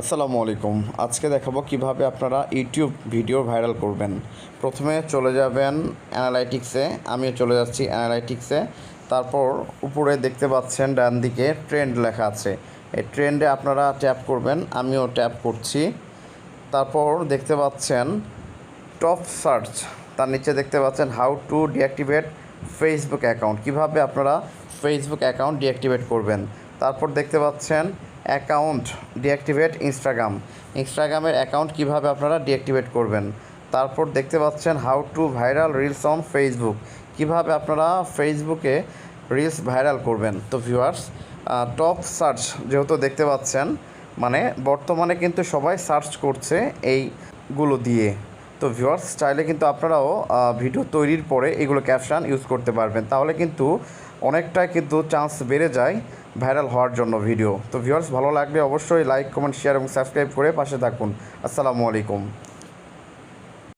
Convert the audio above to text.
আসসালামু আলাইকুম। আজকে দেখাবো কিভাবে আপনারা ইউটিউব ভিডিও ভাইরাল করবেন। প্রথমে চলে যাবেন অ্যানালাইটিক্সে, আমিও চলে যাচ্ছি অ্যানালাইটিক্সে। তারপর উপরে দেখতে পাচ্ছেন ডান দিকে ট্রেন্ড লেখা আছে, এই ট্রেন্ডে আপনারা ট্যাপ করবেন, আমিও ট্যাপ করছি। তারপর দেখতে পাচ্ছেন টপ সার্চ, তার নিচে দেখতে পাচ্ছেন how to deactivate Facebook account, কীভাবে আপনারা ফেসবুক অ্যাকাউন্ট ডিঅ্যাক্টিভেট করবেন। তারপর দেখতে পাচ্ছেন অ্যাকাউন্ট ডিঅ্যাক্টিভেট ইনস্টাগ্রামের অ্যাকাউন্ট কীভাবে আপনারা ডিঅ্যাক্টিভেট করবেন। তারপর দেখতে পাচ্ছেন how to viral reels on Facebook, কীভাবে আপনারা ফেসবুকে রিলস ভাইরাল করবেন। তো ভিউয়ার্স, টপ সার্চ যেহেতু দেখতে পাচ্ছেন, মানে বর্তমানে কিন্তু সবাই সার্চ করছে এইগুলো দিয়ে। তো ভিউয়ার্স, চাইলে কিন্তু আপনারাও ভিডিও তৈরির পরে এগুলো ক্যাপশন ইউজ করতে পারবেন, তাহলে কিন্তু অনেকটাই কিন্তু চান্স বেড়ে যায় ভাইরাল হওয়ার জন্য ভিডিও। তো ভিউয়ার্স, ভালো লাগলে অবশ্যই লাইক, কমেন্ট, শেয়ার এবং সাবস্ক্রাইব করে পাশে থাকুন। আসসালামু আলাইকুম।